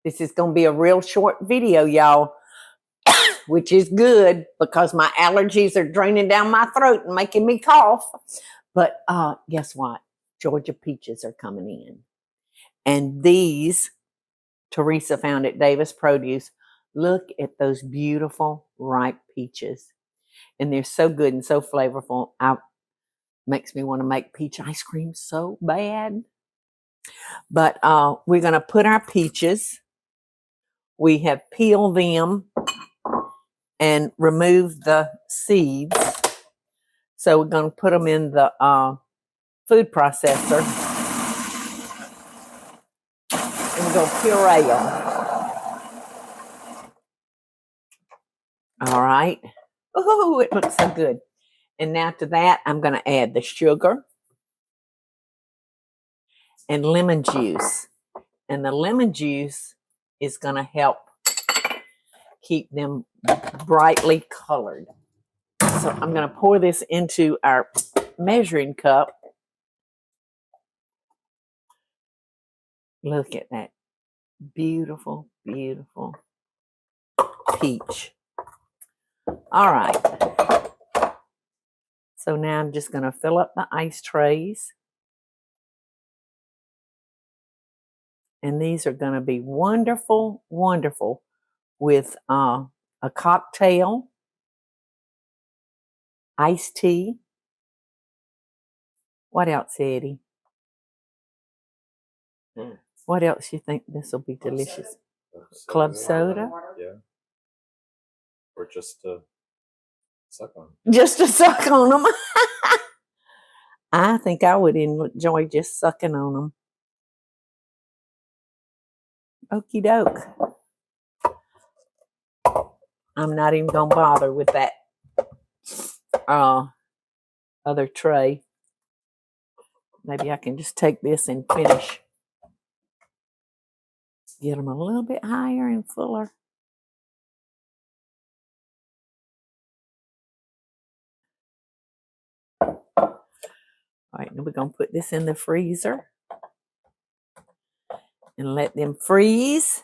This is going to be a real short video, y'all, which is good because my allergies are draining down my throat and making me cough. But guess what? Georgia peaches are coming in. And these, Teresa found at Davis Produce. Look at those beautiful ripe peaches. And they're so good and so flavorful. Makes me want to make peach ice cream so bad. But we're going to put our peaches. We have peeled them and removed the seeds. So we're going to put them in the food processor. And we're going to puree them. All right. Oh, it looks so good. And now to that, I'm going to add the sugar and lemon juice. And the lemon juice is going to help keep them brightly colored. So I'm going to pour this into our measuring cup. Look at that beautiful, beautiful peach. All right. So now I'm just going to fill up the ice trays. And these are going to be wonderful, wonderful with a cocktail, iced tea. What else, Eddie? What else you think this will be delicious? Club soda? Yeah. Or just to suck on. Just to suck on them. I think I would enjoy just sucking on them. Okie doke. I'm not even going to bother with that other tray. Maybe I can just take this and finish. Get them a little bit higher and fuller. All right, now we're going to put this in the freezer and let them freeze.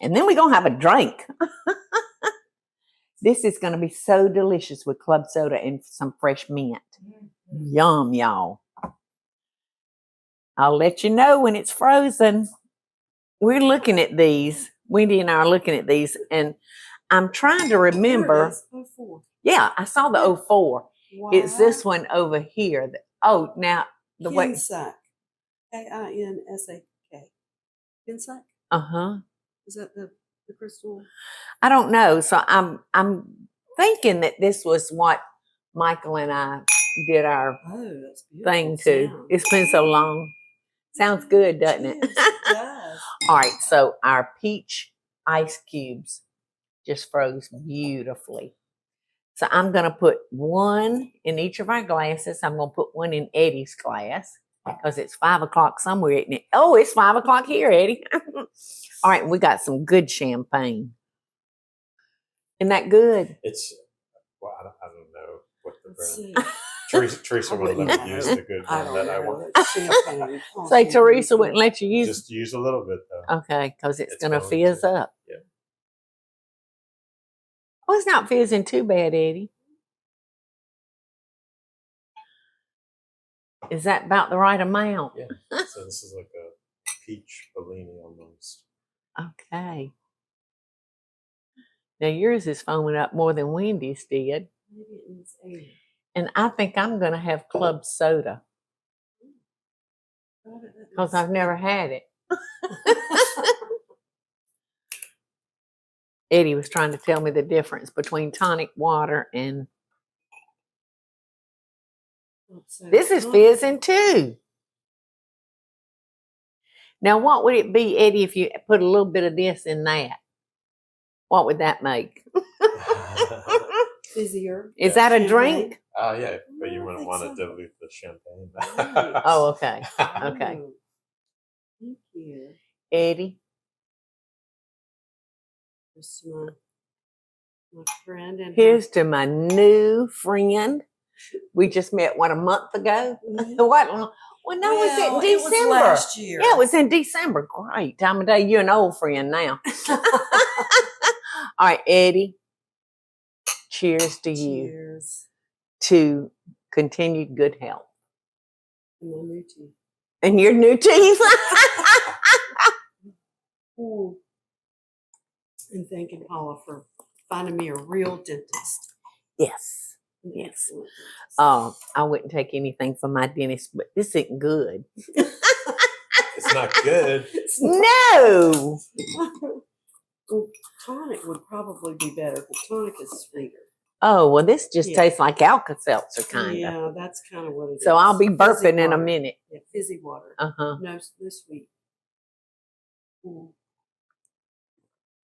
And then we're going to have a drink. This is going to be so delicious with club soda and some fresh mint. Yum, y'all. I'll let you know when it's frozen. We're looking at these. Wendy and I are looking at these, and I'm trying to remember. Yeah, I saw the 04. Wow. It's this one over here. Now the way. Kinsack. Kinsack. Kinsack? Uh-huh. Is that the crystal? I don't know. So I'm thinking that this was what Michael and I did our thing to. Sound. It's been so long. Sounds good, doesn't it? It does. All right, so our peach ice cubes just froze beautifully. So I'm going to put one in each of our glasses. I'm going to put one in Eddie's glass because it's 5 o'clock somewhere, isn't it? Oh, it's 5 o'clock here, Eddie. All right, we got some good champagne. Isn't that good? It's, well, I don't know what the brand. Teresa wouldn't let me use the good one that I want. Say Teresa wouldn't let you use. Just use a little bit though. Okay, because it's going to fizz up. Yeah. Oh, it's not fizzing too bad, Eddie. Is that about the right amount? Yeah. So this is like a peach Bellini almost. Okay. Now yours is foaming up more than Wendy's did. And I think I'm going to have club soda. Because I've never had it. Eddie was trying to tell me the difference between tonic water and... This is fizzing too. Now, what would it be, Eddie, if you put a little bit of this in that? What would that make? Fizzier. Is that a drink? Yeah, but you wouldn't want to dilute the champagne. Oh, okay. Okay. Thank you. Eddie? Here's my friend. And here's to my new friend. We just met, what, a month ago? Well, no, was it in Well, December? It was last year. Yeah, it was in December. Great time of day. You're an old friend now. All right, Eddie. Cheers to you. Cheers. To continued good health. And my new teeth. And your new teeth. Ooh. And thanking Paula for finding me a real dentist. Yes. An Yes. excellent dentist. I wouldn't take anything from my dentist, but this isn't good. It's not good. It's not- No. Well, tonic would probably be better. The tonic is sweeter. Oh, well, this just Yeah. tastes like Alka-Seltzer, kind of. Yeah, that's kind of what it is. So I'll be Fizzy burping in a water. minute. Yeah, fizzy water. Uh-huh. No sweet. Ooh.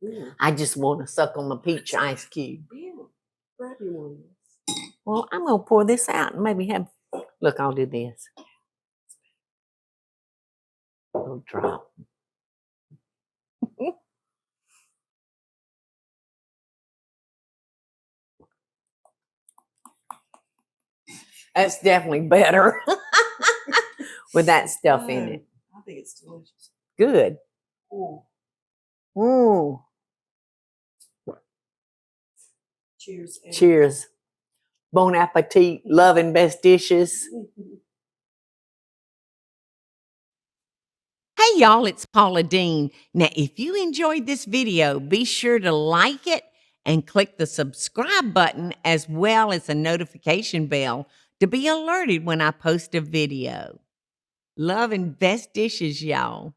Ooh. I just want to suck on the peach ice cube. Yeah. Grab you one. Well, I'm going to pour this out and maybe have... Look, I'll do this. A little drop. That's definitely better with that stuff in it. I think it's delicious. Good. Ooh. Ooh. Cheers. Eddie. Cheers. Bon appetit. Love and best dishes. Hey y'all, it's Paula Deen. Now, if you enjoyed this video, be sure to like it and click the subscribe button as well as the notification bell to be alerted when I post a video. Love and best dishes, y'all.